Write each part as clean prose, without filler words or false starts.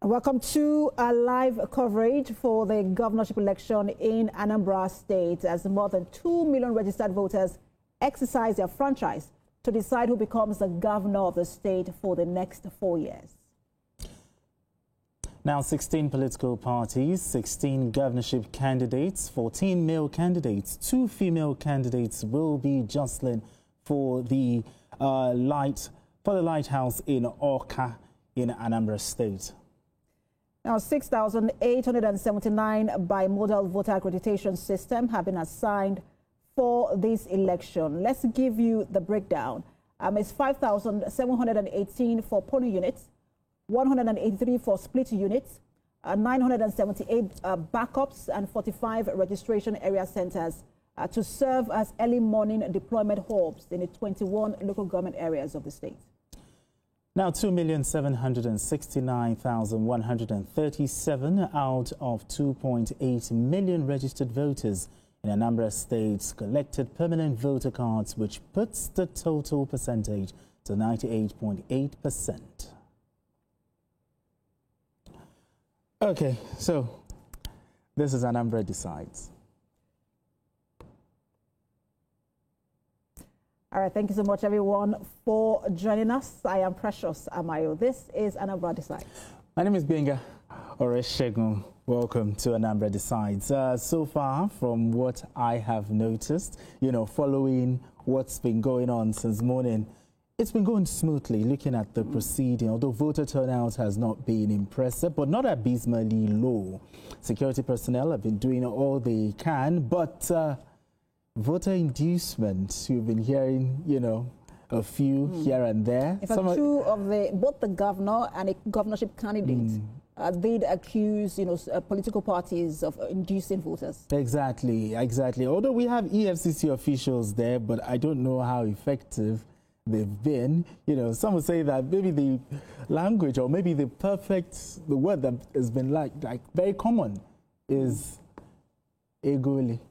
Welcome to a live coverage for the governorship election in Anambra State, as more than 2 million registered voters exercise their franchise to decide who becomes the governor of the state for the next 4 years. Now, 16 political parties, 16 governorship candidates, 14 male candidates, 2 female candidates will be jostling for the lighthouse in Awka in Anambra State. Now, 6,879 bimodal voter accreditation system have been assigned for this election. Let's give you the breakdown. It's 5,718 for polling units, 183 for split units, 978 backups, and 45 registration area centers to serve as early morning deployment hubs in the 21 local government areas of the state. Now, 2,769,137 out of 2.8 million registered voters in Anambra State collected permanent voter cards, which puts the total percentage to 98.8%. Okay, so this is Anambra Decides. All right, thank you so much, everyone, for joining us. I am Precious Amayo. This is Anambra Decides. My name is Benga Oreshegun. Welcome to Anambra Decides. So far, from what I have noticed, following what's been going on since morning, it's been going smoothly, looking at the proceeding, although voter turnout has not been impressive, but not abysmally low. Security personnel have been doing all they can, but voter inducement, you've been hearing, a few here and there. In fact, both the governor and a governorship candidate did accuse, political parties of inducing voters. Exactly. Although we have EFCC officials there, but I don't know how effective they've been. Some would say that maybe the language or maybe the word that has been like very common is egoli.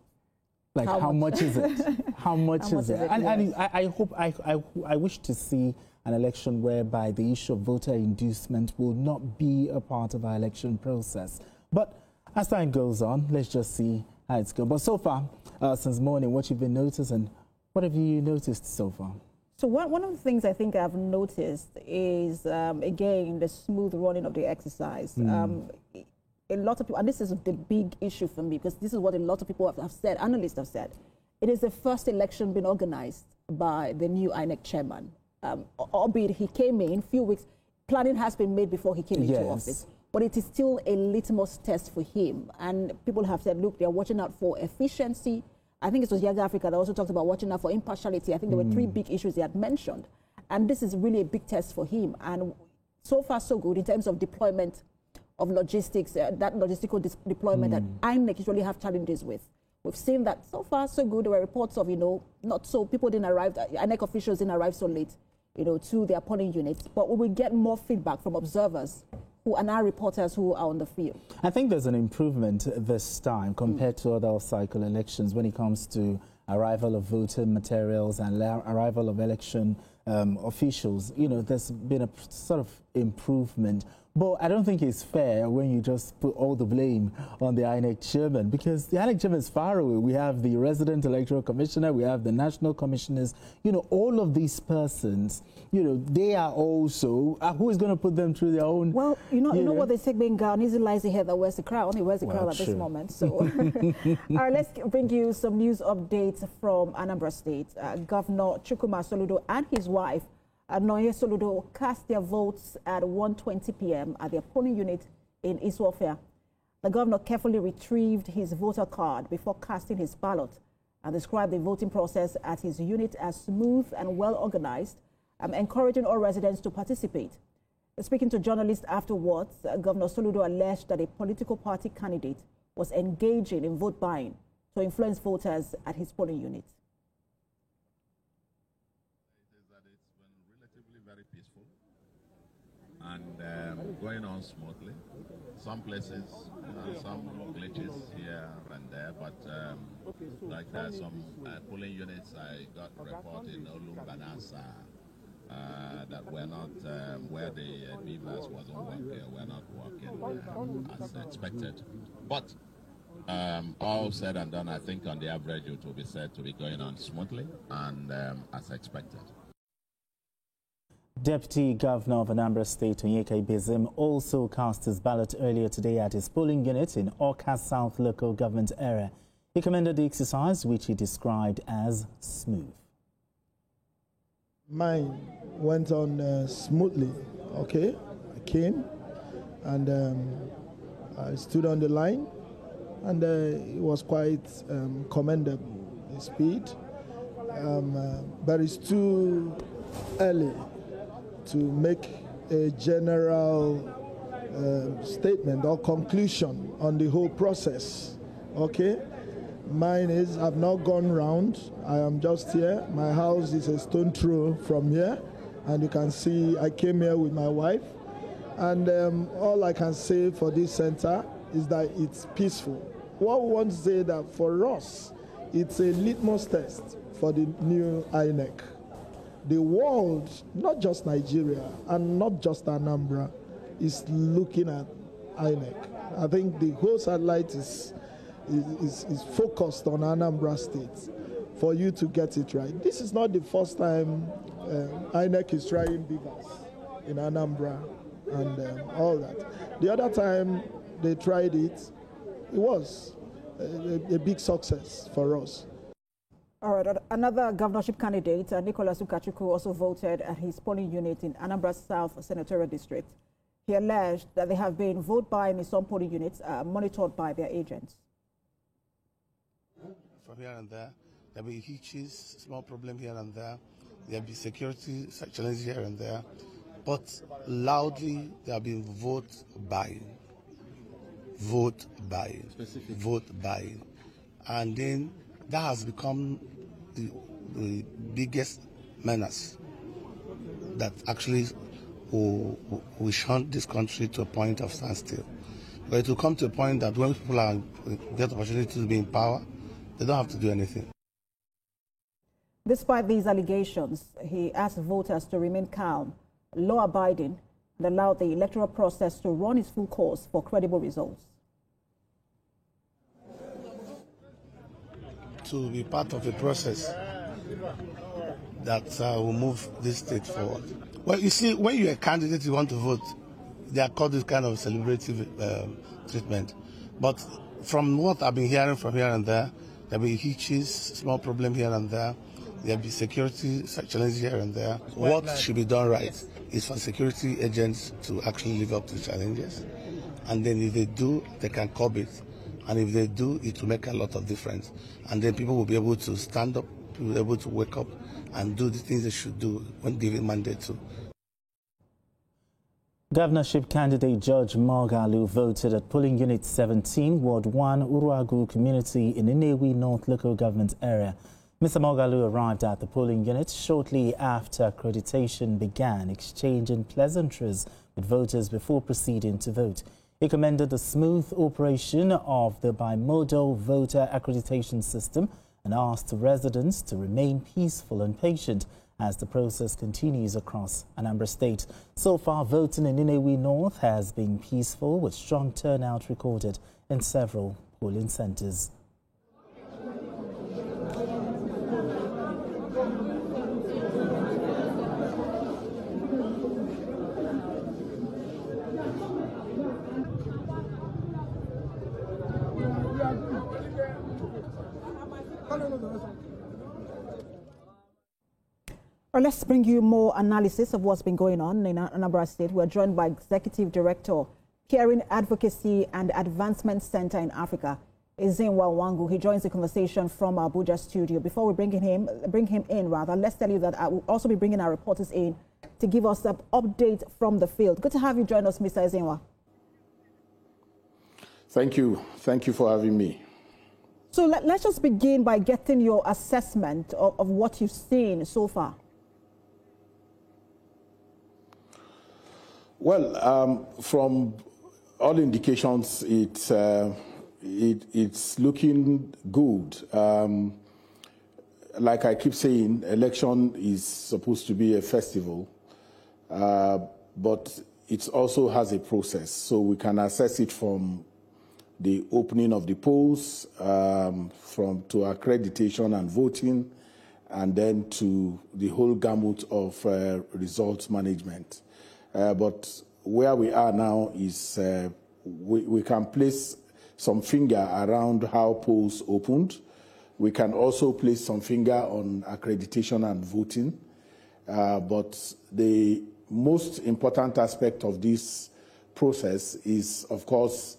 Like how much is it? How much is it? And I wish to see an election whereby the issue of voter inducement will not be a part of our election process. But as time goes on, let's just see how it's going. But so far, since morning, what you've been noticing, what have you noticed so far? So one of the things I think I've noticed is, again, the smooth running of the exercise. A lot of people, and this is the big issue for me, because this is what a lot of people have said, analysts have said. It is the first election being organized by the new INEC chairman. Albeit he came in a few weeks, planning has been made before he came into office. But it is still a litmus test for him. And people have said, look, they're watching out for efficiency. I think it was Young Africa that also talked about watching out for impartiality. I think there were 3 big issues they had mentioned. And this is really a big test for him. And so far, so good in terms of deployment of logistics, that logistical deployment that INEC usually have challenges with. We've seen that so far, so good. There were reports of, not so, people didn't arrive, INEC officials didn't arrive so late, to their polling units. But we will get more feedback from observers and our reporters who are on the field. I think there's an improvement this time compared to other cycle elections when it comes to arrival of voting materials and arrival of election officials. There's been a sort of improvement. But I don't think it's fair when you just put all the blame on the INEC chairman, because the INEC chairman is far away. We have the resident electoral commissioner, we have the national commissioners, all of these persons, they are also, who is going to put them through their own... Well, you know what they say, being gone, easy lies the head that wears the crown. He wears the crown at this moment. So, all right, let's bring you some news updates from Anambra State. Governor Chukwuma Soludo and his wife, Noye Soludo, cast their votes at 1:20 p.m. at their polling unit in Iswafia. The governor carefully retrieved his voter card before casting his ballot and described the voting process at his unit as smooth and well organized, encouraging all residents to participate. Speaking to journalists afterwards, Governor Soludo alleged that a political party candidate was engaging in vote buying to influence voters at his polling unit. Very peaceful and going on smoothly. Some places, some glitches here and there, but like some polling units, I got a report in Olumbanasa that were not where the beavers just wasn't working. We're not working as expected. But all said and done, I think on the average it will be said to be going on smoothly and as expected. Deputy Governor of Anambra State, Onyeka Ibezim, also cast his ballot earlier today at his polling unit in Awka South local government area. He commended the exercise, which he described as smooth. Mine went on smoothly, okay? I came and I stood on the line, and it was quite commendable, the speed. But it's too early to make a general statement or conclusion on the whole process, okay? Mine is, I've not gone round, I am just here. My house is a stone throw from here, and you can see I came here with my wife. And all I can say for this center is that it's peaceful. What we want to say that for us, it's a litmus test for the new INEC. The world, not just Nigeria and not just Anambra, is looking at INEC. I think the whole satellite is focused on Anambra State for you to get it right. This is not the first time INEC is trying beavers in Anambra and all that. The other time they tried it, it was a big success for us. All right, another governorship candidate, Nicholas Ukachukwu, also voted at his polling unit in Anambra South Senatorial District. He alleged that they have been vote buying in some polling units monitored by their agents. From here and there, there'll be hitches, small problem here and there. There'll be security challenges here and there. But loudly, there have been vote buying. Vote buying. Specific. Vote buying. And then that has become the biggest menace that actually will shunt this country to a point of standstill. But it will come to a point that when people get the opportunity to be in power, they don't have to do anything. Despite these allegations, he asked voters to remain calm, law-abiding, and allow the electoral process to run its full course for credible results. To be part of a process that will move this state forward. Well, you see, when you're a candidate, you want to vote, they are called this kind of celebrative treatment. But from what I've been hearing from here and there, there'll be hitches, small problem here and there. There'll be security challenges here and there. What should be done right is for security agents to actually live up to the challenges. And then if they do, they can curb it. And if they do, it will make a lot of difference. And then people will be able to stand up, people will be able to wake up and do the things they should do when given mandate to. Governorship candidate George Moghalu voted at polling unit 17, Ward 1, Uruagu community in Nnewi North local government area. Mr. Moghalu arrived at the polling unit shortly after accreditation began, exchanging pleasantries with voters before proceeding to vote. He commended the smooth operation of the bimodal voter accreditation system and asked residents to remain peaceful and patient as the process continues across Anambra State. So far, voting in Nnewi North has been peaceful, with strong turnout recorded in several polling centres. Let's bring you more analysis of what's been going on in Anambra State. We're joined by Executive Director, Caring Advocacy and Advancement Center in Africa, Ezenwa Wangu. He joins the conversation from our Abuja studio. Before we bring him in, let's tell you that I will also be bringing our reporters in to give us an update from the field. Good to have you join us, Mr. Ezenwa. Thank you. Thank you for having me. So let's just begin by getting your assessment of what you've seen so far. Well, from all indications, it's looking good. Like I keep saying, election is supposed to be a festival, but it also has a process. So we can assess it from the opening of the polls, to accreditation and voting, and then to the whole gamut of results management. But where we are now is we can place some finger around how polls opened. We can also place some finger on accreditation and voting. But the most important aspect of this process is, of course,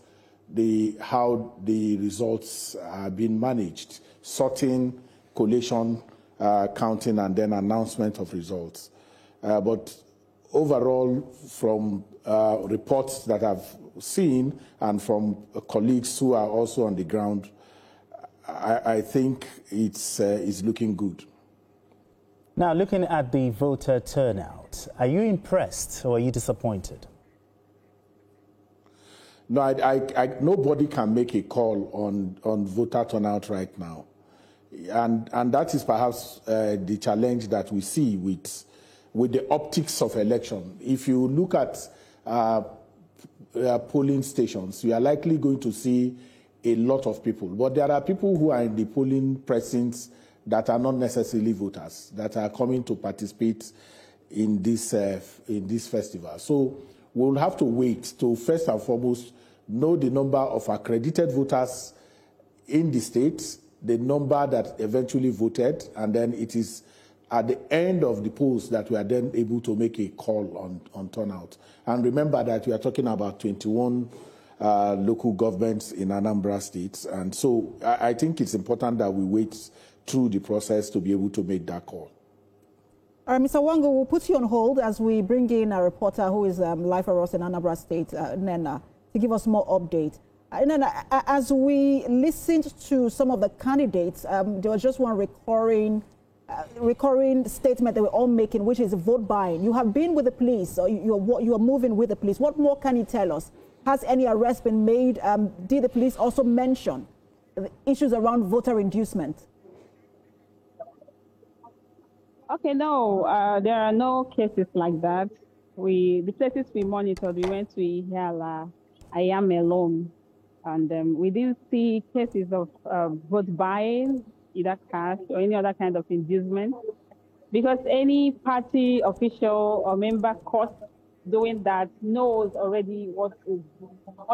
how the results are being managed, sorting, collation, counting, and then announcement of results. But overall, from reports that I've seen and from colleagues who are also on the ground, I think it's looking good. Now, looking at the voter turnout, are you impressed or are you disappointed? No, nobody can make a call on voter turnout right now. And that is perhaps the challenge that we see with the optics of election. If you look at polling stations, you are likely going to see a lot of people. But there are people who are in the polling precincts that are not necessarily voters, that are coming to participate in this festival. So we'll have to wait to first and foremost know the number of accredited voters in the state, the number that eventually voted, and then it is at the end of the polls that we are then able to make a call on turnout. And remember that we are talking about 21 local governments in Anambra State. And so I think it's important that we wait through the process to be able to make that call. All right, Mr. Wango, we'll put you on hold as we bring in a reporter who is live for us in Anambra State, Nena, to give us more update. Nena, as we listened to some of the candidates, there was just one recurring statement they were all making, which is vote buying. You have been with the police, or you are moving with the police. What more can you tell us? Has any arrest been made? Did the police also mention the issues around voter inducement? Okay, no, there are no cases like that. The places we monitored, we went to Ihiala, I am alone, and we didn't see cases of vote buying, either cash or any other kind of inducement, because any party official or member caught doing that knows already what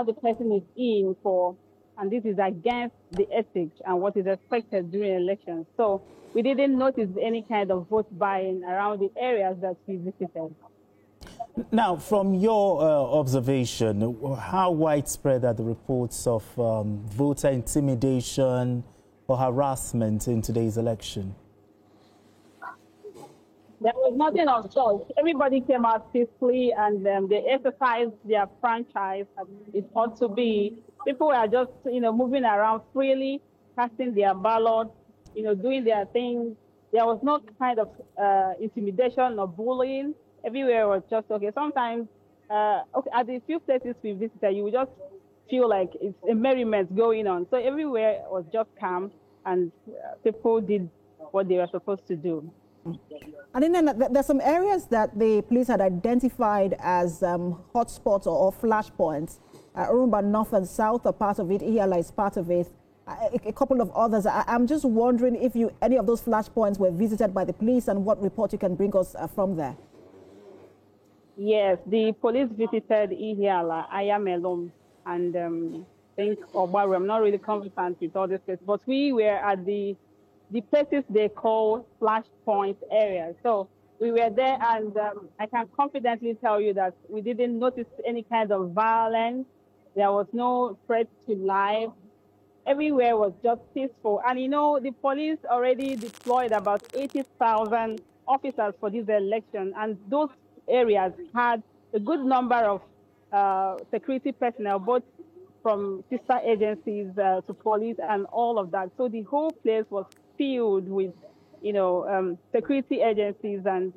the person is in for, and this is against the ethics and what is expected during elections. So we didn't notice any kind of vote buying around the areas that we visited. Now, from your observation, how widespread are the reports of voter intimidation or harassment in today's election? There was nothing of sort. Everybody came out peacefully, and they exercised their franchise. It ought to be. People were just, moving around freely, casting their ballot, doing their thing. There was no kind of intimidation or bullying. Everywhere was just okay. Sometimes, at the few places we visited, you would just feel like it's a merriment going on. So everywhere was just calm, and people did what they were supposed to do. And then there's some areas that the police had identified as hotspots or flashpoints. Urumba North and South are part of it. Ihiala is part of it. A couple of others. I'm just wondering if any of those flashpoints were visited by the police and what report you can bring us from there. Yes, the police visited Ihiala, I am alone, and think Obaru. I'm not really conversant with all this places, but we were at the places they call flashpoint areas. So we were there, and I can confidently tell you that we didn't notice any kind of violence. There was no threat to life. Everywhere was just peaceful. And the police already deployed about 80,000 officers for this election, and those areas had a good number of security personnel, both from sister agencies to police and all of that. So the whole place was filled with, security agencies, and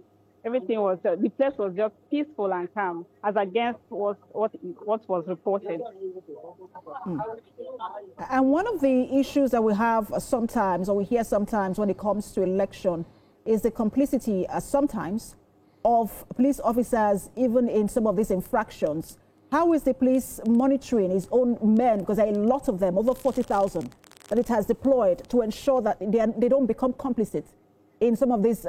everything was, the place was just peaceful and calm, as against what was reported. And one of the issues that we have sometimes, or we hear sometimes when it comes to election, is the complicity sometimes of police officers, even in some of these infractions, how is the police monitoring its own men? Because there are a lot of them, over 40,000, that it has deployed to ensure that they don't become complicit in some of these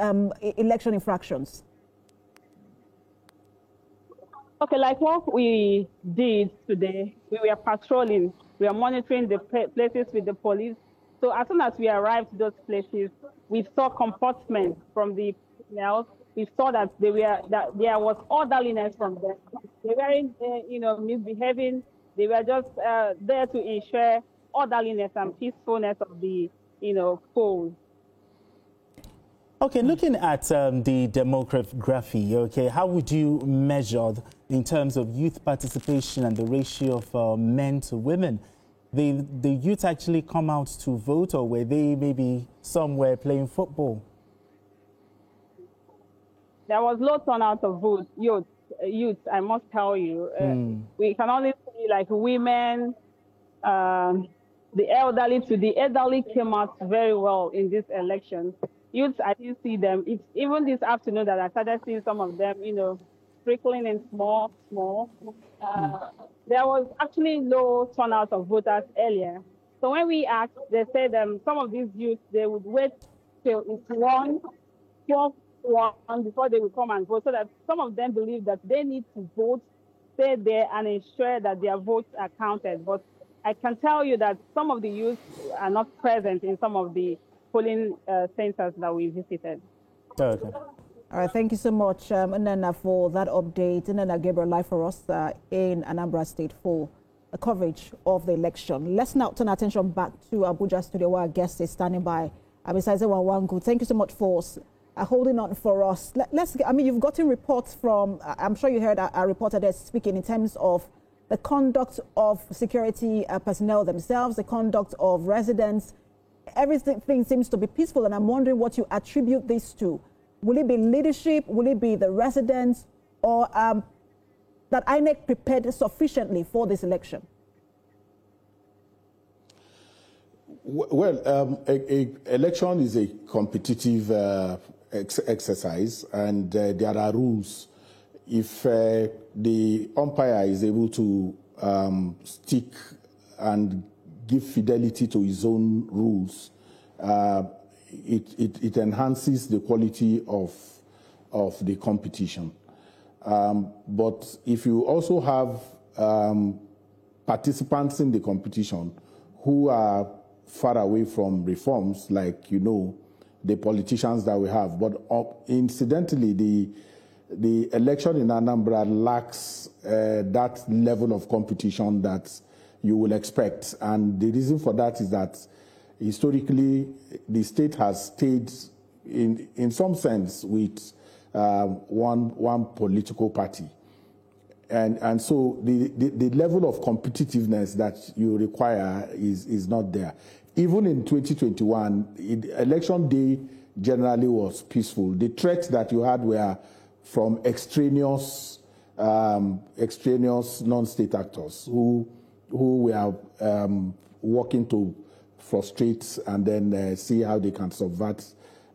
election infractions. Okay, like what we did today, we were patrolling, we are monitoring the places with the police. So as soon as we arrived to those places, we saw comportment from the personnel. We saw that there was orderliness from them. They weren't, misbehaving. They were just there to ensure orderliness and peacefulness of the, polls. Okay, looking at the demography, okay, how would you measure in terms of youth participation and the ratio of men to women? The youth actually come out to vote, or were they maybe somewhere playing football? There was low turnout of vote, youth, I must tell you. We can only see like women, the elderly came out very well in this election. Youth, I didn't see them. It's even this afternoon that I started seeing some of them, trickling in small. There was actually low turnout of voters earlier. So when we asked, they said some of these youth, they would wait till it's 12 before they would come and vote, so that some of them believe that they need to vote, stay there and ensure that their votes are counted. But I can tell you that some of the youth are not present in some of the polling centers that we visited. Okay. All right, thank you so much, Nana, for that update. Nana Gabriel live for us in Anambra State for a coverage of the election. Let's now turn our attention back to Abuja studio, where our guest is standing by. Abisaize Wawangu, thank you so much for holding on for us. You've gotten reports from, I'm sure you heard our reporter there speaking in terms of the conduct of security personnel themselves, the conduct of residents. Everything seems to be peaceful, and I'm wondering what you attribute this to. Will it be leadership? Will it be the residents? Or that INEC prepared sufficiently for this election? Well, election is a competitive exercise, and there are rules. If the umpire is able to stick and give fidelity to his own rules, it enhances the quality of the competition. But if you also have participants in the competition who are far away from reforms, like, the politicians that we have, but incidentally, the election in Anambra lacks that level of competition that you will expect. And the reason for that is that historically, the state has stayed in some sense with one political party. And so the level of competitiveness that you require is not there. Even in 2021, election day generally was peaceful. The threats that you had were from extraneous non-state actors who were working to frustrate and then see how they can subvert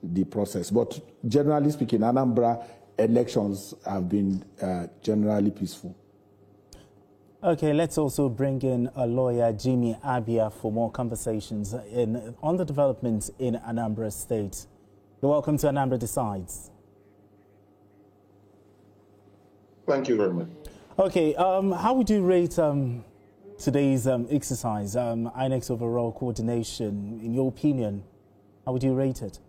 the process. But generally speaking, Anambra elections have been generally peaceful. Okay, let's also bring in a lawyer, Jimmy Abia, for more conversations on the developments in Anambra State. You're welcome to Anambra Decides. Thank you very much. Okay, how would you rate today's exercise, INEC's overall coordination? In your opinion, how would you rate it?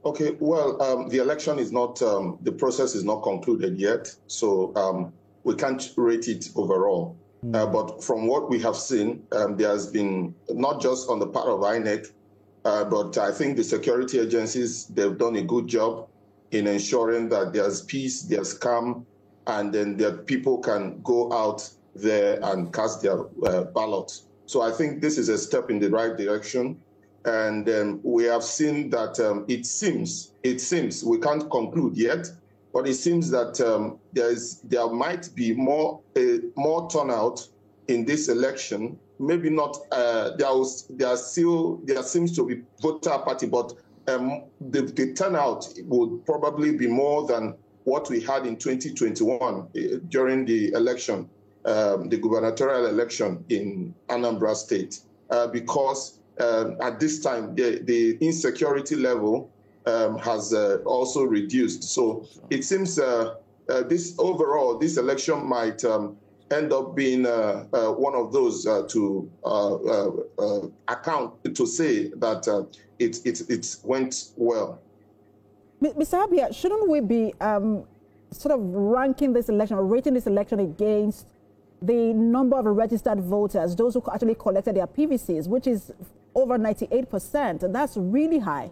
Okay, well, the election is not, the process is not concluded yet, so we can't rate it overall. But from what we have seen, there has been, not just on the part of INEC, but I think the security agencies, they've done a good job in ensuring that there's peace, there's calm, and then that people can go out there and cast their ballots. So I think this is a step in the right direction. And we have seen that it seems, we can't conclude yet, but it seems that there might be more turnout in this election. Maybe not, there seems to be voter party, but the turnout would probably be more than what we had in 2021 during the election, the gubernatorial election in Anambra State, because at this time, the insecurity level has also reduced. So it seems this election might end up being one of those to account to say that it went well. Mr. Abia, shouldn't we be sort of ranking this election or rating this election against the number of registered voters, those who actually collected their PVCs, which is over 98%, and that's really high,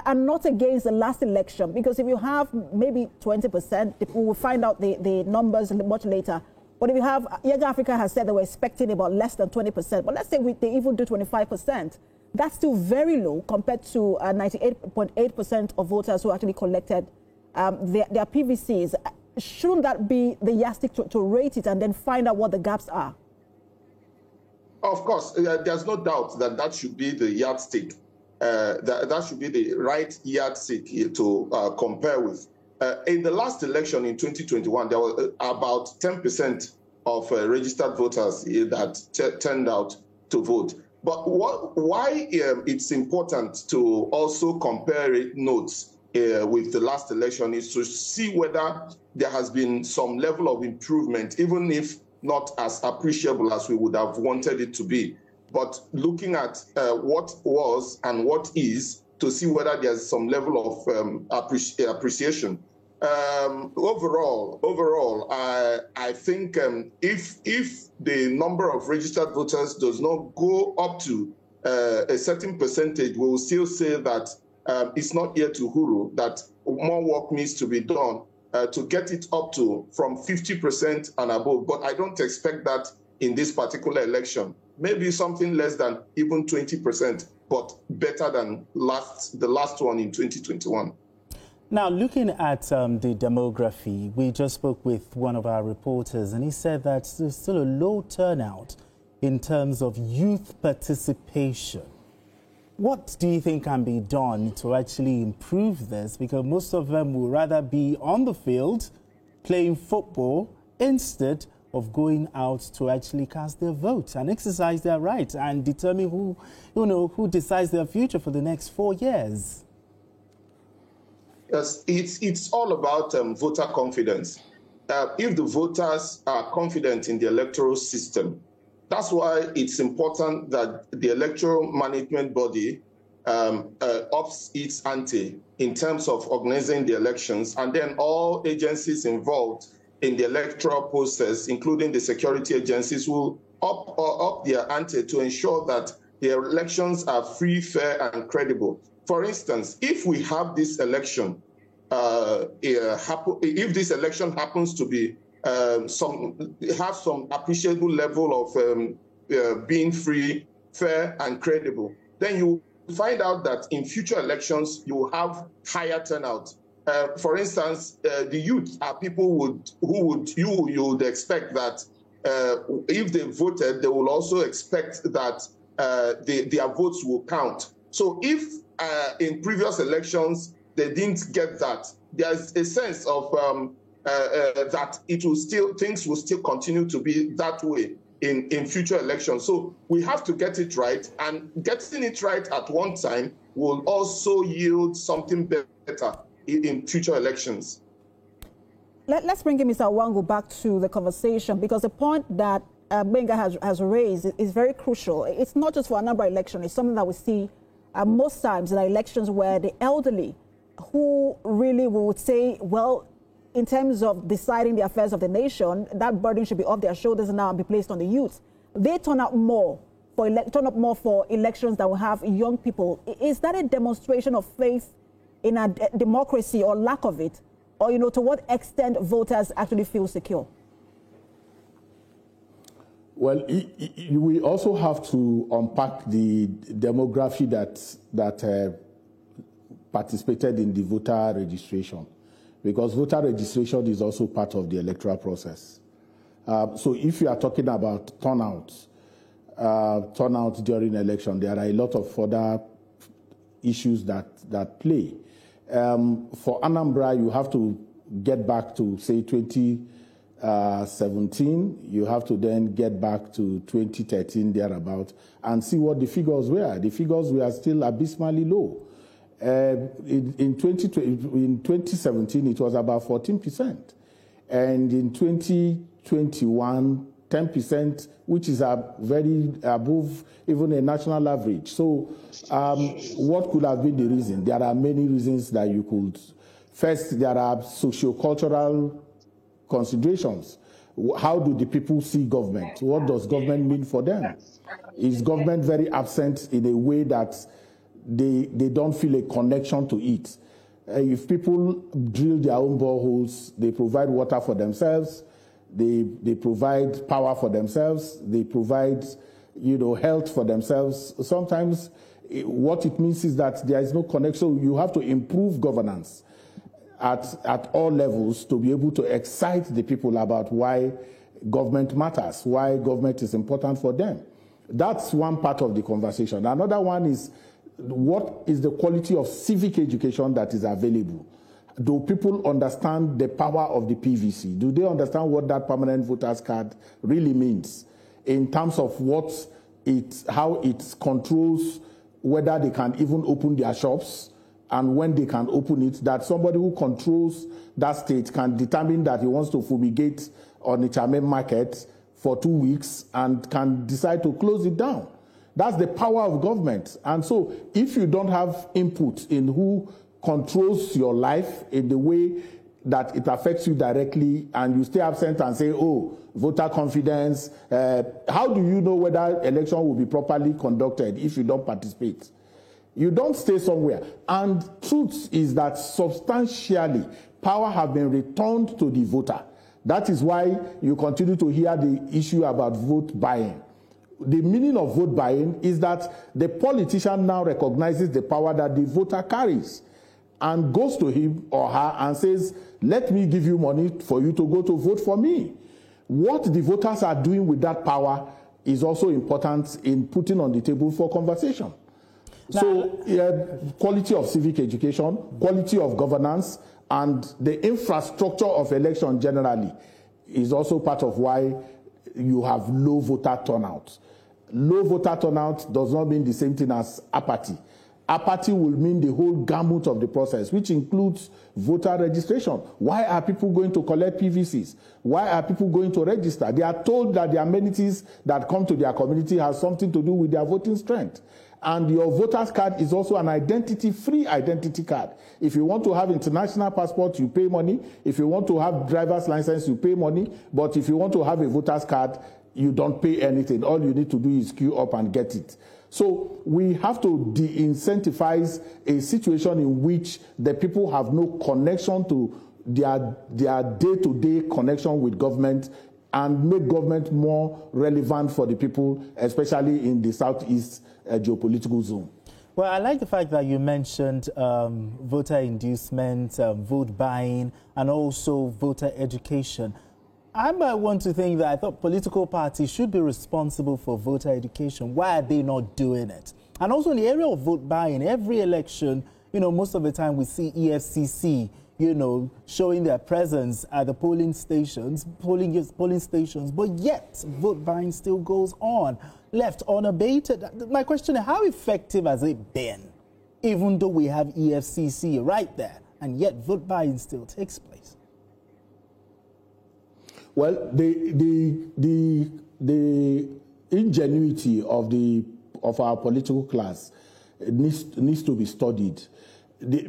and not against the last election? Because if you have maybe 20%, we will find out the numbers much later. But if you have, Young Africa has said they were expecting about less than 20%, but let's say they even do 25%. That's still very low compared to 98.8% of voters who actually collected their PVCs. Shouldn't that be the yardstick to rate it and then find out what the gaps are? Of course, there's no doubt that should be the yardstick. That should be the right yardstick to compare with. In the last election in 2021, there was about 10% of registered voters that turned out to vote. But why it's important to also compare notes with the last election is to see whether there has been some level of improvement, even if not as appreciable as we would have wanted it to be. But looking at what was and what is, to see whether there's some level of appreciation. Overall, I think if the number of registered voters does not go up to a certain percentage, we will still say that it's not yet uhuru, that more work needs to be done to get it up to from 50% and above. But I don't expect that in this particular election. Maybe something less than even 20%, but better than the last one in 2021. Now, looking at the demography, we just spoke with one of our reporters, and he said that there's still a low turnout in terms of youth participation. What do you think can be done to actually improve this? Because most of them will rather be on the field playing football instead of going out to actually cast their vote and exercise their right and determine who decides their future for the next 4 years. Yes, it's all about voter confidence. If the voters are confident in the electoral system, that's why it's important that the electoral management body ups its ante in terms of organizing the elections, and then all agencies involved in the electoral process, including the security agencies, will up their ante to ensure that the elections are free, fair, and credible. For instance, if we have this election, if this election happens to be have some appreciable level of being free, fair, and credible, then you find out that in future elections you will have higher turnout. For instance, the youth are people you would expect that if they voted, they will also expect that their votes will count. So if in previous elections they didn't get that, there's a sense of that things will still continue to be that way in future elections. So we have to get it right, and getting it right at one time will also yield something better in future elections. Let's bring in Mr. Wangu back to the conversation, because the point that Benga has raised is very crucial. It's not just for Anambra election, it's something that we see most times in elections where the elderly, who really would say, well, in terms of deciding the affairs of the nation, that burden should be off their shoulders now and be placed on the youth. They turn up more for elections that will have young people. Is that a demonstration of faith in a democracy or lack of it? Or, to what extent voters actually feel secure? Well, we also have to unpack the demography that participated in the voter registration, because voter registration is also part of the electoral process. So if you are talking about turnout during election, there are a lot of other issues that play. For Anambra, you have to get back to, say, 2017. You have to then get back to 2013, thereabout, and see what the figures were. The figures were still abysmally low. In 2017, it was about 14%. And in 2021, 10%, which is very above even a national average. So what could have been the reason? There are many reasons that you could. First, there are socio-cultural considerations. How do the people see government? What does government mean for them? Is government very absent in a way that they don't feel a connection to it? If people drill their own boreholes, they provide water for themselves, they provide power for themselves, they provide, health for themselves. Sometimes what it means is that there is no connection. You have to improve governance at all levels to be able to excite the people about why government matters, why government is important for them. That's one part of the conversation. Another one is, what is the quality of civic education that is available? Do people understand the power of the PVC? Do they understand what that permanent voters card really means in terms of how it controls whether they can even open their shops and when they can open it, that somebody who controls that state can determine that he wants to fumigate on the Chame market for 2 weeks and can decide to close it down. That's the power of government. And so if you don't have input in who controls your life in the way that it affects you directly, and you stay absent and say, oh, voter confidence, how do you know whether election will be properly conducted if you don't participate? You don't stay somewhere. And truth is that substantially power has been returned to the voter. That is why you continue to hear the issue about vote buying. The meaning of vote buying is that the politician now recognizes the power that the voter carries and goes to him or her and says, let me give you money for you to go to vote for me. What the voters are doing with that power is also important in putting on the table for conversation. Now, so quality of civic education, quality of governance, and the infrastructure of election generally is also part of why you have low voter turnout. Low voter turnout does not mean the same thing as apathy. Apathy will mean the whole gamut of the process, which includes voter registration. Why are people going to collect PVCs? Why are people going to register? They are told that the amenities that come to their community have something to do with their voting strength. And your voter's card is also an free identity card. If you want to have international passport, you pay money. If you want to have driver's license, you pay money. But if you want to have a voter's card, you don't pay anything. All you need to do is queue up and get it. So we have to de-incentivize a situation in which the people have no connection to their day-to-day connection with government, and make government more relevant for the people, especially in the Southeast geopolitical zone. Well, I like the fact that you mentioned voter inducement, vote buying, and also voter education. I might want to think that I thought political parties should be responsible for voter education. Why are they not doing it? And also in the area of vote buying, every election, most of the time we see EFCC, showing their presence at the polling stations, but yet vote buying still goes on, left unabated. My question is, how effective has it been, even though we have EFCC right there, and yet vote buying still takes place? Well, the ingenuity of our political class needs to be studied,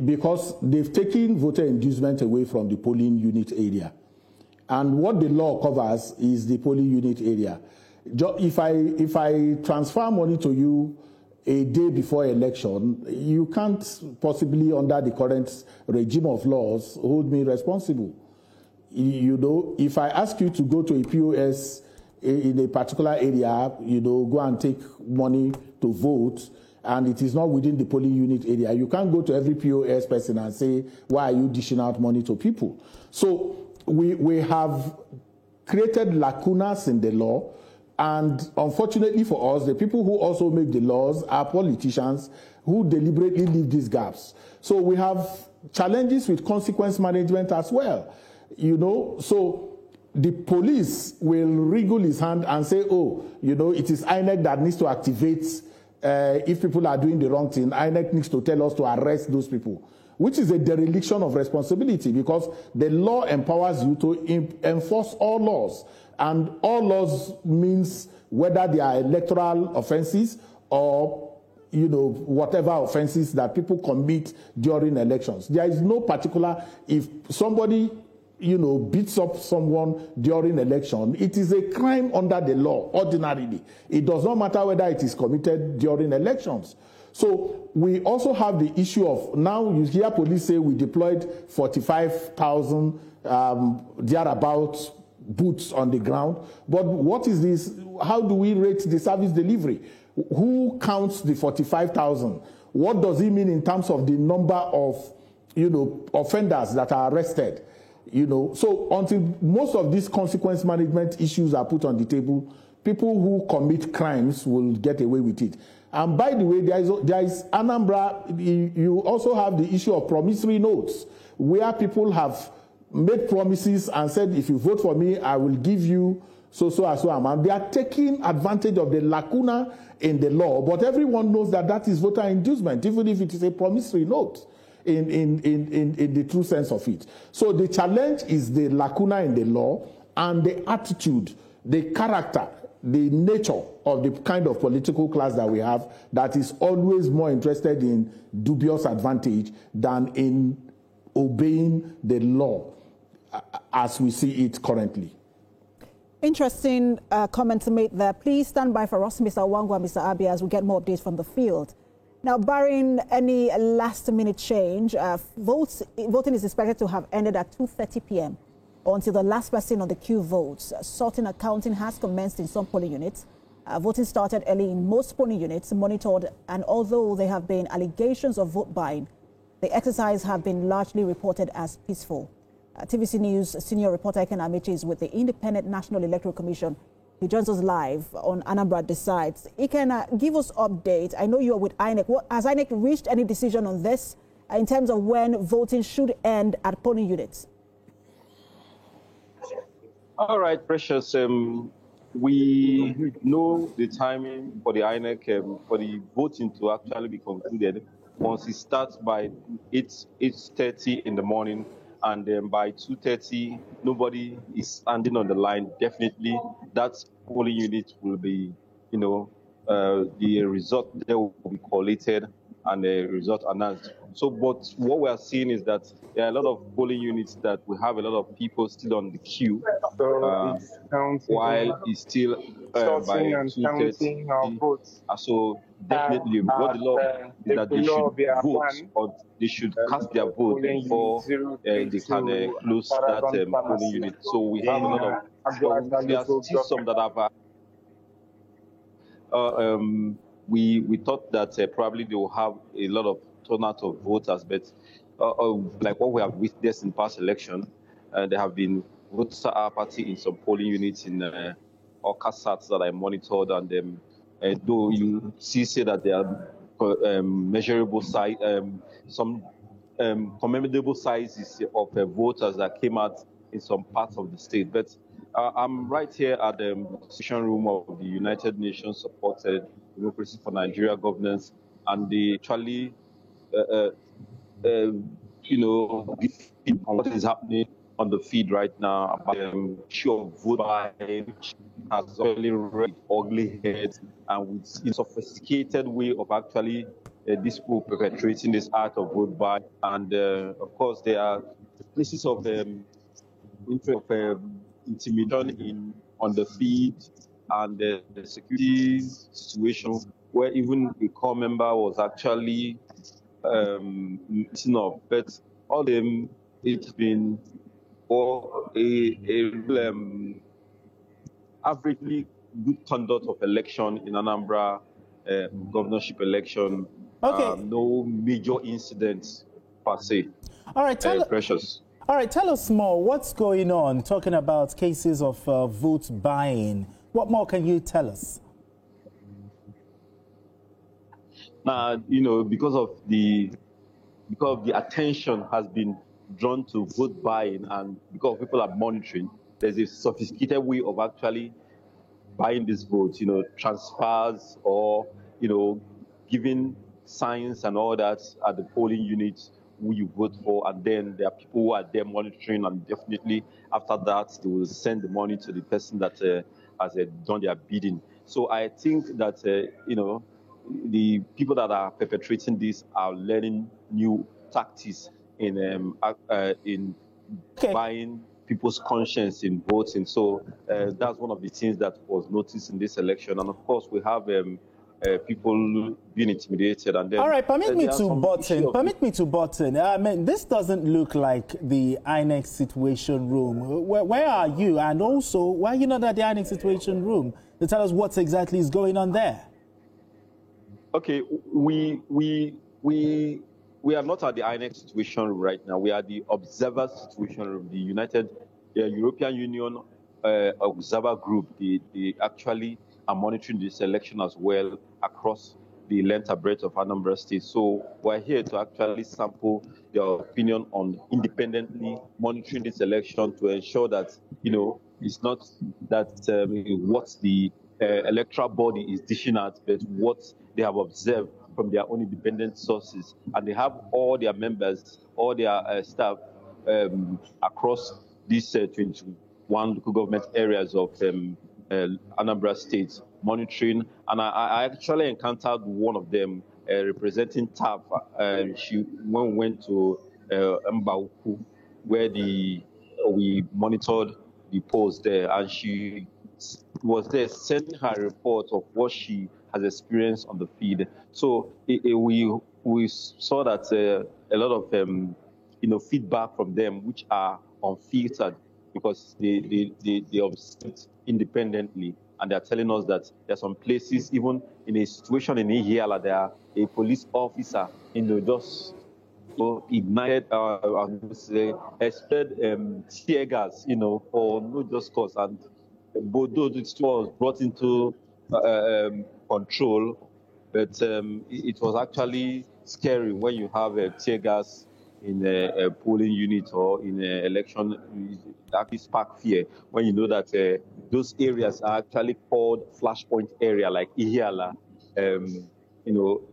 because they've taken voter inducement away from the polling unit area, and what the law covers is the polling unit area. If I transfer money to you a day before election, you can't possibly, under the current regime of laws, hold me responsible. If I ask you to go to a POS in a particular area, go and take money to vote, and it is not within the polling unit area, you can't go to every POS person and say, why are you dishing out money to people? So we have created lacunas in the law And unfortunately for us, the people who also make the laws are politicians who deliberately leave these gaps. So we have challenges with consequence management as well. You know, so the police will wriggle his hand and say, oh, you know, it is INEC that needs to activate. If people are doing the wrong thing, INEC needs to tell us to arrest those people, which is a dereliction of responsibility, because the law empowers you to enforce all laws. And all laws means whether they are electoral offenses or, you know, whatever offenses that people commit during elections. There is no particular, if somebody, you know, beats up someone during election, it is a crime under the law, ordinarily. It does not matter whether it is committed during elections. So we also have the issue of, now you hear police say we deployed 45,000 thereabouts boots on the ground. But what is this? How do we rate the service delivery? Who counts the 45,000? What does it mean in terms of the number of, you know, offenders that are arrested? You know, so until most of these consequence management issues are put on the table, people who commit crimes will get away with it. And by the way, there is Anambra. You also have the issue of promissory notes, where people have made promises and said, if you vote for me, I will give you so amount. They are taking advantage of the lacuna in the law, but everyone knows that that is voter inducement, even if it is a promissory note in the true sense of it. So the challenge is the lacuna in the law and the attitude, the character, the nature of the kind of political class that we have, that is always more interested in dubious advantage than in obeying the law as we see it currently. Interesting comment to make there. Please stand by for us, Mr. Wangwa and Mr. Abia, as we get more updates from the field. Now, barring any last-minute change, voting is expected to have ended at 2:30 p.m. until the last person on the queue votes. Sorting and counting has commenced in some polling units. Voting started early in most polling units, monitored, and although there have been allegations of vote buying, the exercise have been largely reported as peaceful. TVC News senior reporter Ken Amici is with the Independent National Electoral Commission. He joins us live on Anambra Decides. He can give us update. I know you are with INEC. Has INEC reached any decision on this in terms of when voting should end at polling units? All right, Precious. We know the timing for the INEC for the voting to actually be concluded once it starts by 8:30 in the morning, and then by 2:30 nobody is standing on the line. Definitely that polling unit will be, you know, the result there will be collated and the result announced. So, but what we are seeing is that there are a lot of polling units that we have a lot of people still on the queue, while it's still by 2:30. So definitely what the law is that they should vote, or they should cast their vote before they can close that polling unit. So we have a lot of, there are still some that have we thought that probably they will have a lot of turnout of voters, but like what we have witnessed in past election, there have been voter apathy in some polling units in Okasats that I monitored, and though you say that there are measurable size, some commendable sizes of voters that came out in some parts of the state, but I'm right here at the session room of the United Nations supported Democracy for Nigeria governance, and they actually, you know, on what is happening on the feed right now about the issue of vote buying, has really raised ugly heads, and with a sophisticated way of actually these people perpetrating this art of vote buying. And of course, there are places of intimidation on the feed, and the security situation where even a core member was actually missing up. But all them, it's been for a averagely good conduct of election in Anambra governorship election. Okay. No major incidents per se. All right, Precious. All right, tell us more. What's going on? Talking about cases of vote buying. What more can you tell us? Now, because of the attention has been drawn to vote buying, and because people are monitoring, there's a sophisticated way of actually buying these votes, transfers or, giving signs and all that at the polling units who you vote for. And then there are people who are there monitoring, and definitely after that, they will send the money to the person that has done their bidding. So I think that, the people that are perpetrating this are learning new tactics in buying people's conscience in voting. So that's one of the things that was noticed in this election. And of course, we have people being intimidated. And then, all right, permit me to button. I mean, this doesn't look like the INEC situation room. Where are you? And also, why are you not at the INEC situation room to tell us what exactly is going on there? Okay, we are not at the INEC situation room right now. We are at the observer situation room, the European Union observer group. They actually are monitoring this election as well across the length and breadth of Anambra State. So we're here to actually sample their opinion on independently monitoring this election to ensure that, it's not that what the electoral body is dishing out, but what they have observed from their own independent sources. And they have all their members, all their staff across these 21 local government areas of Anambra State monitoring. And I actually encountered one of them representing TAF. She went to Mbauku, where we monitored the polls there, and she was there sending her report of what she has experienced on the field. So we saw that a lot of feedback from them, which are unfiltered, because they observed independently, and they're telling us that there are some places, even in a situation in Ihiala, there a police officer just ignited, exploded tear gas, for no just cause, and though it was brought into control, but it was actually scary when you have a tear gas in a polling unit or in an election. That spark fear when you know that those areas are actually called flashpoint area, like Ihiala,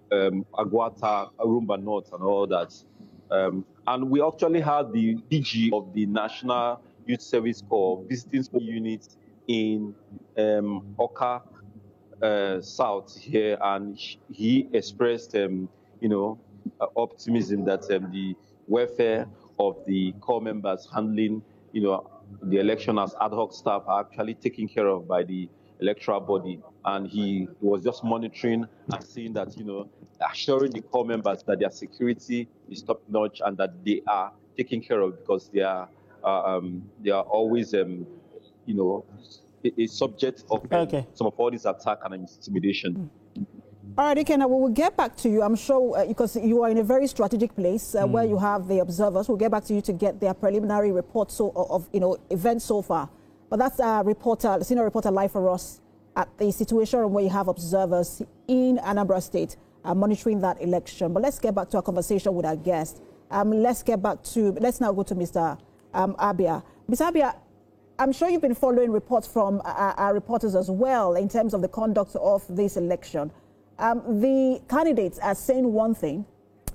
Aguata, Arumba North, and all that. And we actually had the DG of the National Youth Service Corps visiting units in Oka South here, and he expressed, optimism that the welfare of the corps members handling, the election as ad hoc staff are actually taken care of by the electoral body. And he was just monitoring and seeing that, assuring the corps members that their security is top notch and that they are taken care of, because they are always, a subject of some of all these attack and intimidation. All right, Ikenna, we will get back to you, I'm sure, because you are in a very strategic place where you have the observers. We'll get back to you to get their preliminary reports of events so far. But that's the senior reporter live for us at the situation where you have observers in Anambra State monitoring that election. But let's get back to our conversation with our guest. Let's now go to Mr. Abia. Mr. Abia, I'm sure you've been following reports from our reporters as well in terms of the conduct of this election. The candidates are saying one thing,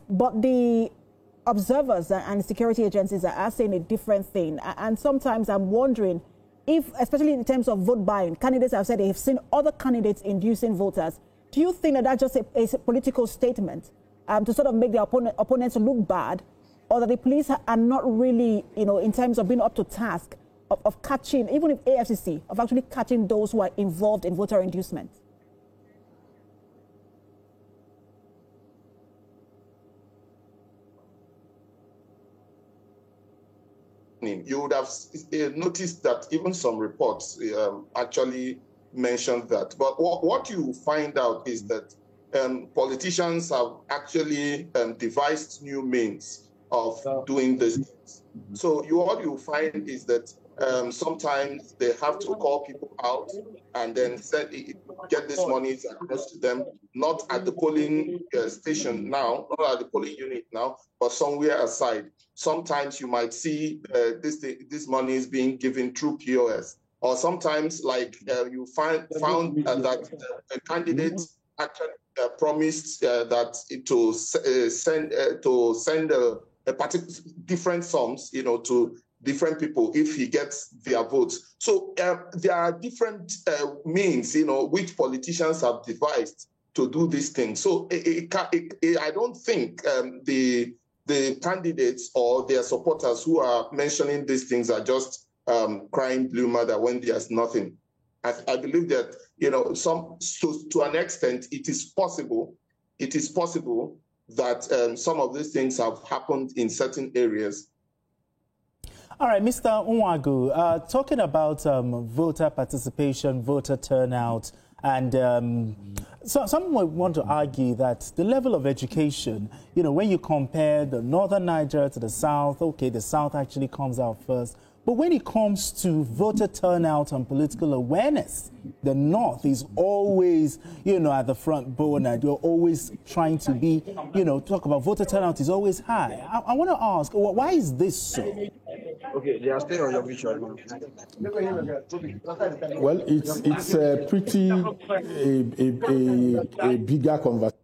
but the observers and security agencies are saying a different thing. And sometimes I'm wondering if, especially in terms of vote buying, candidates have said they have seen other candidates inducing voters. Do you think that that's just a political statement to sort of make the opponents look bad, or that the police are not really, in terms of being up to task of catching, even if AFCC, of actually catching those who are involved in voter inducement? You would have noticed that even some reports actually mentioned that. But what you find out is that politicians have actually devised new means of doing this. So what you find is that sometimes they have to call people out and then get this money across to them, not at the polling station now, not at the polling unit now, but somewhere aside. Sometimes you might see this money is being given through POS, or sometimes like you found that a candidate actually promised that to send a particular different sums, to different people if he gets their votes. So there are different means, which politicians have devised to do these things. So I don't think the candidates or their supporters who are mentioning these things are just crying blue mother when there's nothing. I believe that, to an extent, it is possible that some of these things have happened in certain areas. All right, Mr. Nwagu, talking about voter participation, voter turnout, and so some would want to argue that the level of education, when you compare the northern Nigeria to the south, okay, the south actually comes out first. But when it comes to voter turnout and political awareness, the north is always, at the front burner. You're always trying to be, talk about voter turnout is always high. I want to ask, why is this so? Okay, they are still on your vision. Well, it's a pretty a bigger conversation.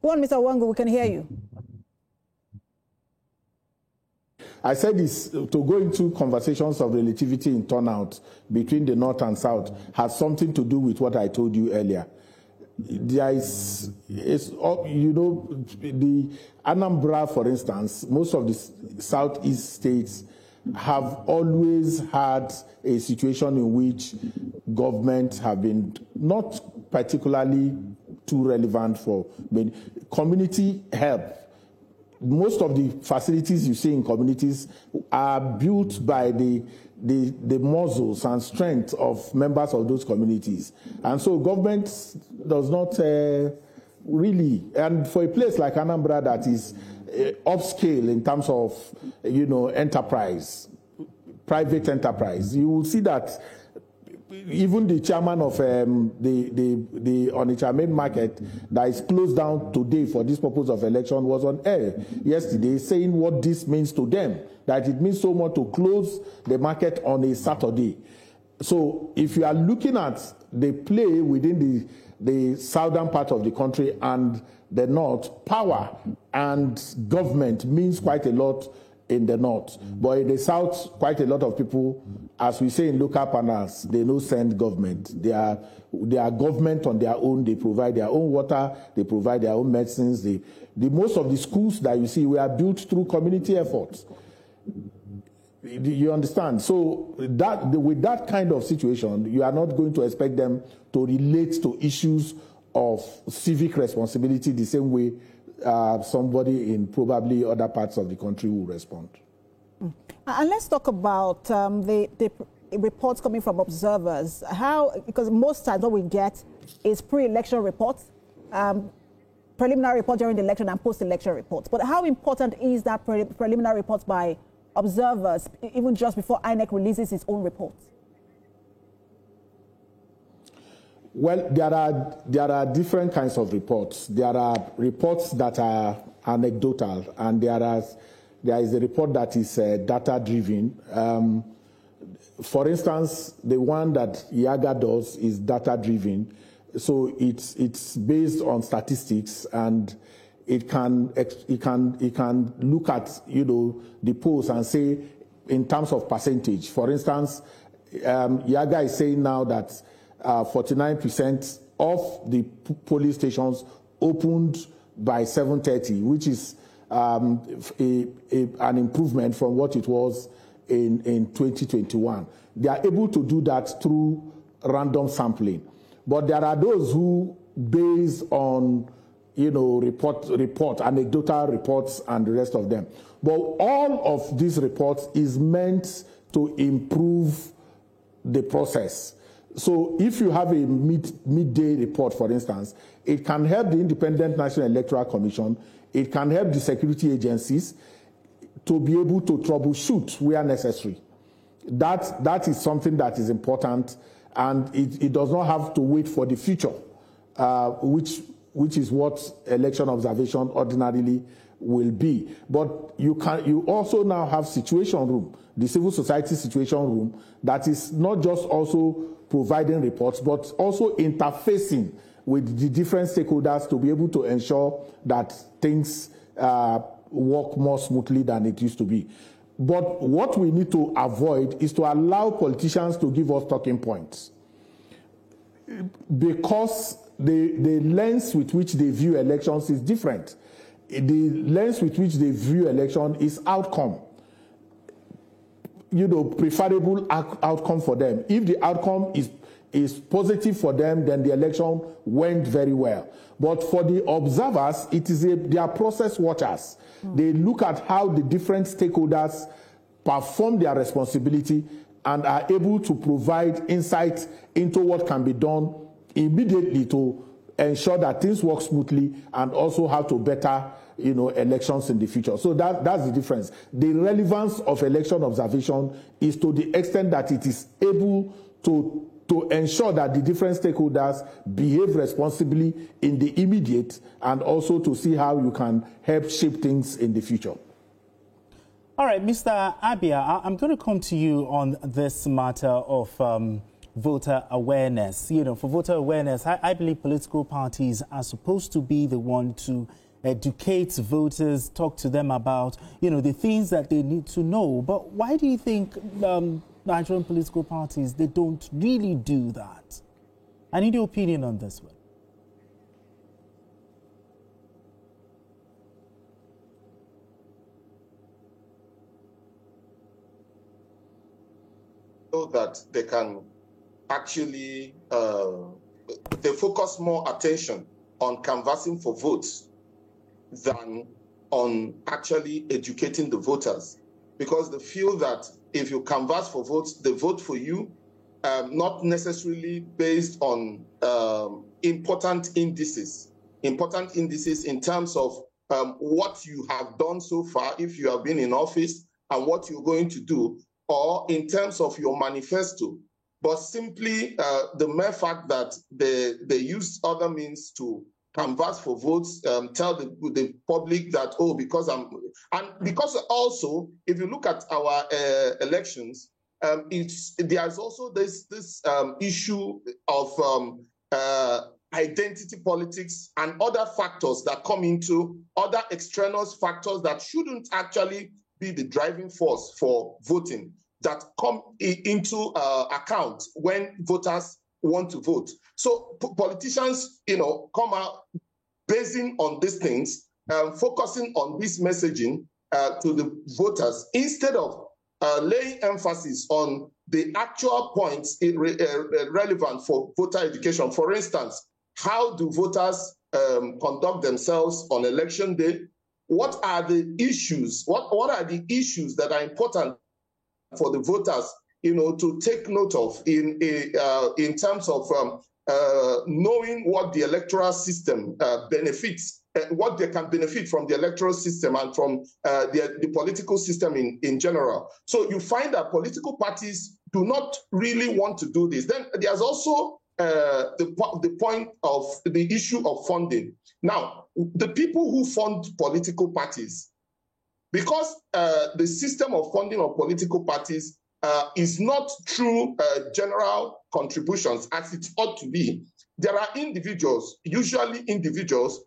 Go on, Mr. Wangu, we can hear you. I said this to go into conversations of relativity in turnout between the north and south has something to do with what I told you earlier. There is, the Anambra, for instance, most of the southeast states have always had a situation in which governments have been not particularly too relevant for community help. Most of the facilities you see in communities are built by the muscles and strength of members of those communities. And so government does not really, and for a place like Anambra that is upscale in terms of, enterprise, private enterprise, you will see that even the chairman of the Onitsha main market that is closed down today for this purpose of election was on air yesterday saying what this means to them, that it means so much to close the market on a Saturday. So if you are looking at the play within the southern part of the country and the north, power and government means quite a lot in the north. But in the south, quite a lot of people, as we say in local parlance, they no send government. They are government on their own. They provide their own water. They provide their own medicines. The most of the schools that you see were built through community efforts. You understand? So with that kind of situation, you are not going to expect them to relate to issues of civic responsibility the same way somebody in probably other parts of the country will respond. And let's talk about the reports coming from observers. Because most times what we get is pre-election reports, preliminary report during the election and post-election reports. But how important is that preliminary report by observers, even just before INEC releases its own reports? Well, there are different kinds of reports. There are reports that are anecdotal, and there is a report that is data-driven. For instance, the one that IAGA does is data-driven, so it's based on statistics, and it can look at the polls and say in terms of percentage. For instance, IAGA is saying now that 49% of the polling stations opened by 7:30, which is an improvement from what it was in 2021. They are able to do that through random sampling. But there are those who, based on anecdotal reports and the rest of them. But all of these reports is meant to improve the process. So if you have a midday report, for instance, it can help the Independent National Electoral Commission, it can help the security agencies to be able to troubleshoot where necessary. That is something that is important, and it does not have to wait for the future, which is what election observation ordinarily will be. But you also now have situation room, the civil society situation room, that is not just also providing reports, but also interfacing with the different stakeholders to be able to ensure that things work more smoothly than it used to be. But what we need to avoid is to allow politicians to give us talking points, because the lens with which they view elections is different. The lens with which they view election is outcome, preferable outcome for them. If the outcome is positive for them, then the election went very well. But for the observers, they are process watchers. They look at how the different stakeholders perform their responsibility and are able to provide insight into what can be done immediately to ensure that things work smoothly, and also how to better elections in the future. So that's the difference. The relevance of election observation is to the extent that it is able to ensure that the different stakeholders behave responsibly in the immediate, and also to see how you can help shape things in the future. All right, Mr. Abia, I'm going to come to you on this matter of voter awareness. For voter awareness, I believe political parties are supposed to be the one to educate voters, talk to them about, the things that they need to know. But why do you think Nigerian political parties, they don't really do that? I need your opinion on this one. So that they can actually, they focus more attention on canvassing for votes than on actually educating the voters, because they feel that if you canvass for votes, they vote for you, not necessarily based on important indices in terms of what you have done so far, if you have been in office, and what you're going to do, or in terms of your manifesto, but simply the mere fact that they use other means to canvass for votes, tell the public that, because also, if you look at our elections, there's also this issue of identity politics and other factors that come into, other extraneous factors that shouldn't actually be the driving force for voting, that come into account when voters want to vote. So politicians, come out basing on these things, focusing on this messaging to the voters, instead of laying emphasis on the actual points relevant for voter education. For instance, how do voters conduct themselves on election day? What are the issues? What are the issues that are important for the voters, to take note of in terms of knowing what the electoral system benefits, what they can benefit from the electoral system and from the political system in general. So you find that political parties do not really want to do this. Then there's also the point of the issue of funding. Now, the people who fund political parties, because the system of funding of political parties is not through general contributions as it ought to be, there are individuals, usually individuals,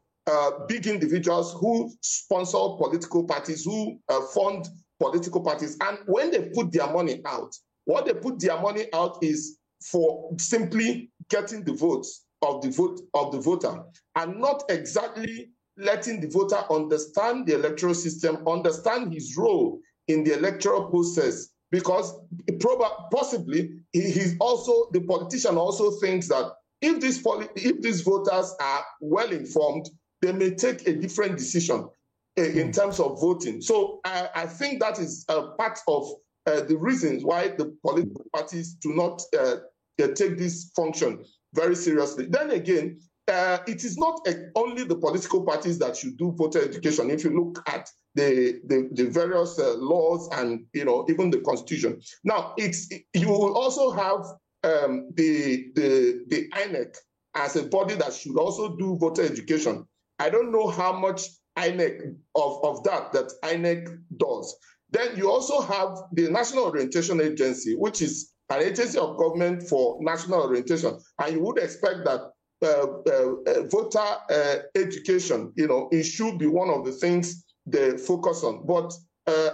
big individuals who sponsor political parties, who fund political parties. And when they put their money out, what they put their money out is for simply getting the votes of the voter, and not exactly letting the voter understand the electoral system, understand his role in the electoral process, because possibly the politician also thinks that if these voters are well informed, they may take a different decision in terms of voting. So I think that is part of the reasons why the political parties do not take this function very seriously. Then again, it is not only the political parties that should do voter education. If you look at the various laws and even the Constitution. Now, you will also have the INEC as a body that should also do voter education. I don't know how much INEC of that INEC does. Then you also have the National Orientation Agency, which is an agency of government for national orientation, and you would expect that voter education, it should be one of the things they focus on. But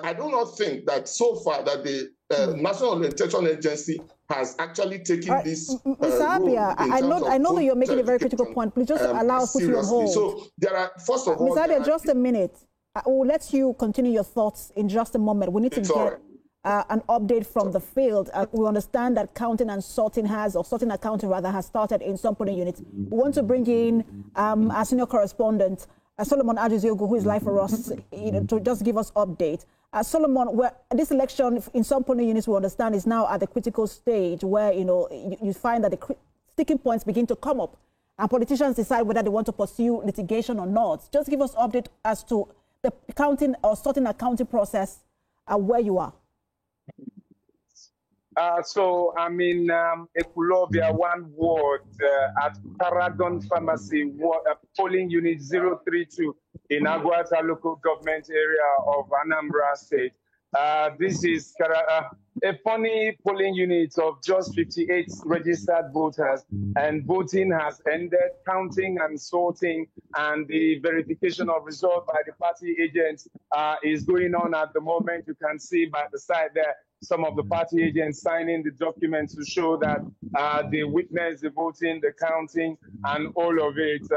I do not think that so far that the National Orientation Agency has actually taken this Mr. Abia, I know that you're making a very critical point. Please just allow us to put you on hold. So there are, first of all, Mr. Abia, just a minute. We'll let you continue your thoughts in just a moment. We need to get an update from the field. We understand that counting and sorting sorting and counting rather has started in some polling units. We want to bring in our senior correspondent, Solomon Ajiziogu, who is live for us, to just give us update. Solomon, this election in some polling units, we understand, is now at the critical stage where you find that the sticking points begin to come up, and politicians decide whether they want to pursue litigation or not. Just give us update as to the counting or sorting and counting process where you are. So I'm in Ekwulobia, one ward at Paragon Pharmacy, polling unit 032 in Aguata local government area of Anambra State. This is a funny polling unit of just 58 registered voters, and voting has ended. Counting and sorting and the verification of results by the party agents is going on at the moment. You can see by the side there some of the party agents signing the documents to show that they witnessed the voting, the counting, and all of it.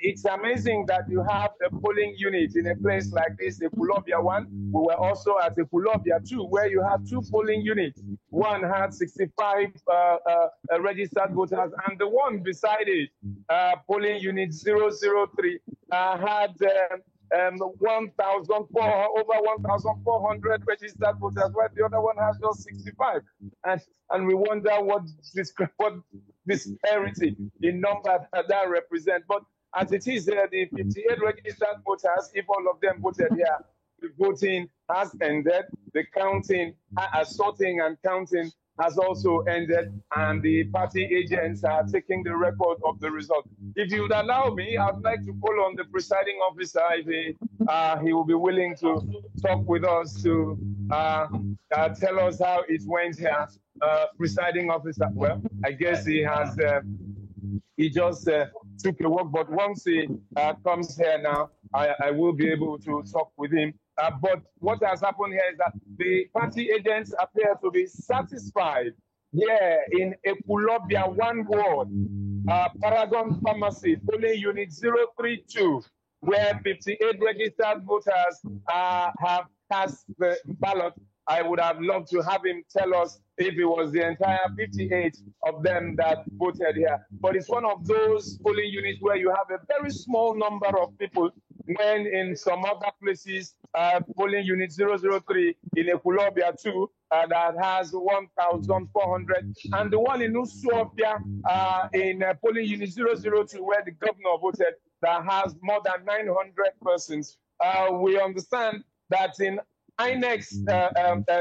It's amazing that you have a polling unit in a place like this, the Ekwulobia one. We were also at the Ekwulobia 2, where you have two polling units. One had 65 registered voters, and the one beside it, polling unit 003, had over 1,400 registered voters, while the other one has just 65. And we wonder what disparity in number that represents. But as it is, the 58 registered voters, if all of them voted here, the voting has ended. The counting, sorting and counting has also ended, and the party agents are taking the record of the result. If you would allow me, I'd like to call on the presiding officer if he will be willing to talk with us to tell us how it went here. Presiding officer, well, I guess he has, he just took a walk, but once he comes here now, I will be able to talk with him. But what has happened here is that the party agents appear to be satisfied here in Ekwulobia, one ward, Paragon Pharmacy, polling unit 032, where 58 registered voters have cast the ballot. I would have loved to have him tell us if it was the entire 58 of them that voted here. But it's one of those polling units where you have a very small number of people, when in some other places, polling unit 003 in Ekwulobia 2, that has 1,400, and the one in Usuopia in polling unit 002, where the governor voted, that has more than 900 persons. We understand that in INEX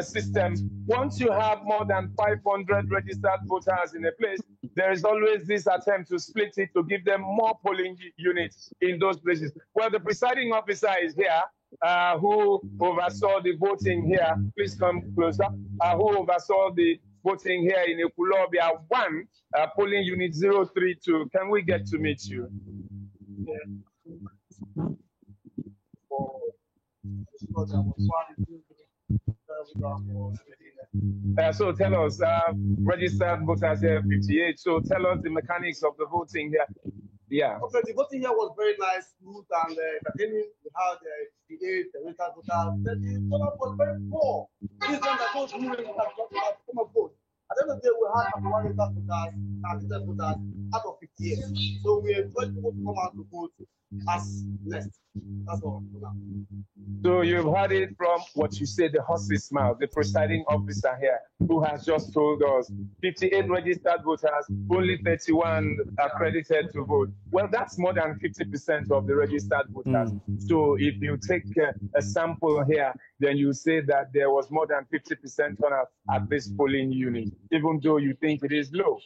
systems, once you have more than 500 registered voters in a place, there is always this attempt to split it to give them more polling units in those places. Well, the presiding officer is here, who oversaw the voting here. Please come closer. Who oversaw the voting here in Ekwulobia 1, polling unit 032. Can we get to meet you? So tell us, registered voters here 58. So tell us the mechanics of the voting here. Yeah. Okay, the voting here was very nice, smooth, and entertaining. We had 58 registered voters. The turnout was very poor. This time that those who come and vote. At the end of the day, we had 1 registered voters and registered voters out of 58. So we encourage people to come out to vote. as next. That's all. So you've heard it from what you said, the horse's mouth, the presiding officer here, who has just told us 58 registered voters, only 31 accredited to vote. Well, that's more than 50% of the registered voters. So if you take a sample here, then you say that there was more than 50% turnout at this polling unit, even though you think it is low.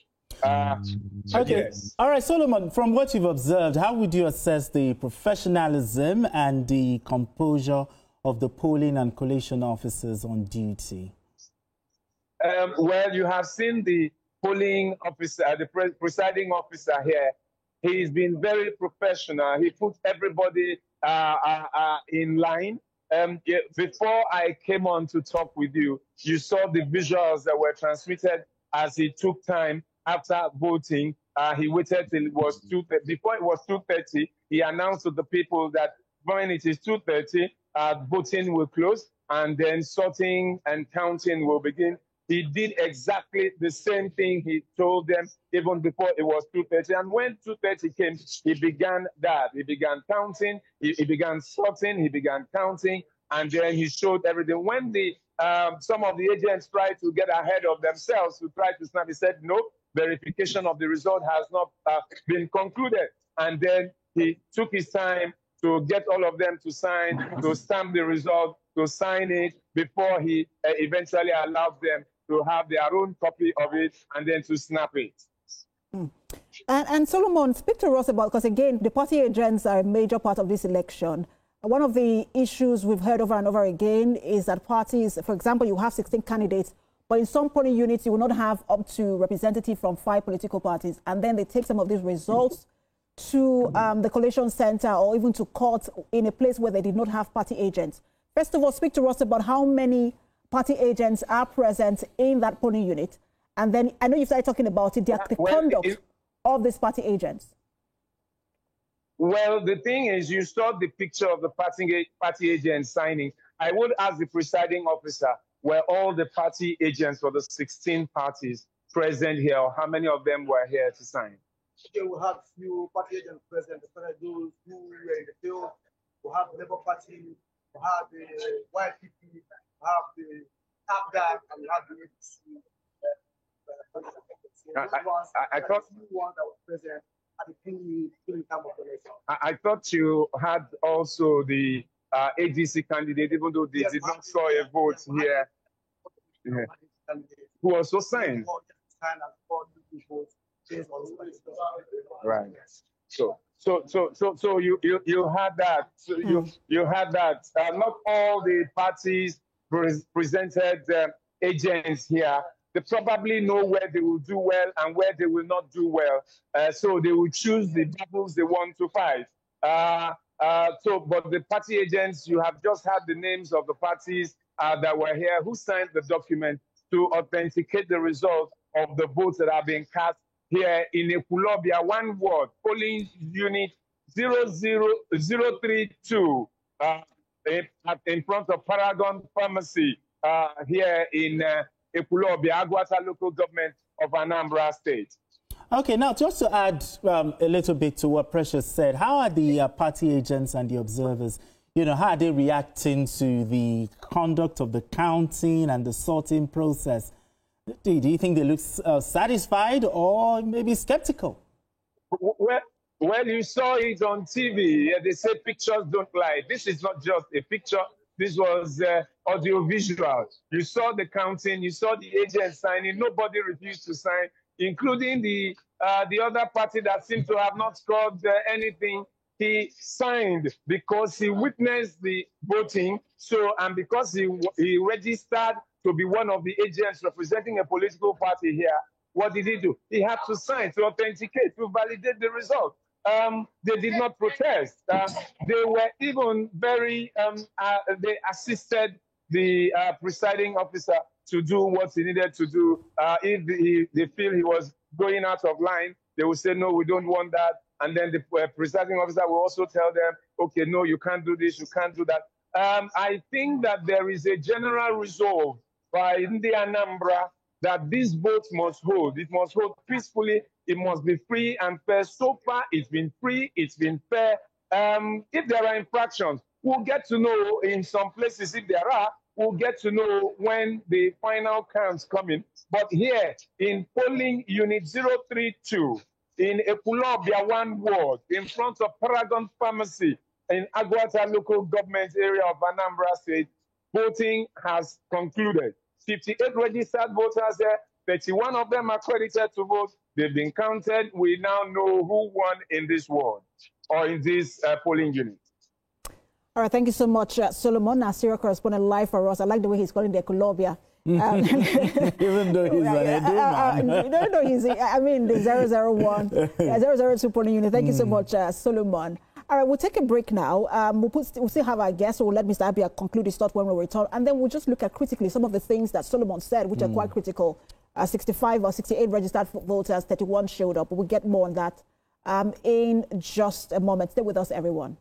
Okay. Yes. All right, Solomon, from what you've observed, how would you assess the professionalism and the composure of the polling and collation officers on duty? Well, you have seen the polling officer, the presiding officer here. He's been very professional. He put everybody in line. Before I came on to talk with you, you saw the visuals that were transmitted as he took time after voting. He waited till it was 2:30. Before it was 2:30, he announced to the people that when it is 2:30, voting will close, and then sorting and counting will begin. He did exactly the same thing he told them even before it was 2:30. And when 2:30 came, he began that. He began counting, he began sorting, he began counting, and then he showed everything. When some of the agents tried to get ahead of themselves to try to snap, he said, no, verification of the result has not been concluded. And then he took his time to get all of them to sign, to stamp the result, to sign it before he eventually allowed them to have their own copy of it and then to snap it. And Solomon, speak to us about, because again, the party agents are a major part of this election. One of the issues we've heard over and over again is that parties, for example, you have 16 candidates, but in some polling units, you will not have up to representative from 5 political parties. And then they take some of these results to the collation center or even to court in a place where they did not have party agents. First of all, speak to us about how many party agents are present in that polling unit. And then I know you started talking about it, the conduct of these party agents. Well, the thing is, you saw the picture of the party agents signing. I would ask the presiding officer, were all the party agents for the 16 parties present here, or how many of them were here to sign? Okay, we have few party agents present, especially those who were in the field. We have the Labour Party, we have the YPP, we have the APGA, and we have the APC. I thought one that was present at the during time of election. I thought you had also the ADC candidate, even though they did not saw a vote here, who also signed. Right. So you had that. So you had that. Not all the parties presented agents here. They probably know where they will do well and where they will not do well. So they will choose the battles they want to fight. But the party agents, you have just had the names of the parties that were here who signed the document to authenticate the result of the votes that are being cast here in Ekwulobia. One word, polling unit 00032 in front of Paragon Pharmacy here in Ekwulobia, Agwata local government of Anambra State. Okay, now just to add a little bit to what Precious said, how are the party agents and the observers, how are they reacting to the conduct of the counting and the sorting process? Do you think they look satisfied or maybe skeptical? Well, you saw it on TV. They say pictures don't lie. This is not just a picture. This was audio-visual. You saw the counting. You saw the agents signing. Nobody refused to sign, including the other party that seemed to have not scored anything. He signed because he witnessed the voting. And because he registered to be one of the agents representing a political party here, what did he do? He had to sign to authenticate, to validate the result. They did not protest. They were even very, they assisted the presiding officer to do what he needed to do. If they feel he was going out of line, they will say, no, we don't want that. And then the presiding officer will also tell them, okay, no, you can't do this, you can't do that. I think that there is a general resolve by the Anambra that this vote must hold. It must hold peacefully. It must be free and fair. So far, it's been free, it's been fair, If there are infractions, we'll get to know in some places. If there are, we'll get to know when the final counts come in. But here in polling unit 032, in Ekwulobia 1 ward, in front of Paragon Pharmacy, in Aguata local government area of Anambra State, voting has concluded. 58 registered voters there, 31 of them accredited to vote. They've been counted. We now know who won in this ward or in this polling unit. All right, thank you so much, Solomon, our serial correspondent live for us. I like the way he's calling the Ekwulobia. Even though he's an Edo man. No, he's, I mean, the 001, 002 polling unit. Thank you so much, Solomon. All right, we'll take a break now. We'll still have our guests, so we'll let Mr. Abia conclude his thought when we return. And then we'll just look at critically some of the things that Solomon said, which are quite critical. 65 or 68 registered voters, 31 showed up. We'll get more on that in just a moment. Stay with us, everyone.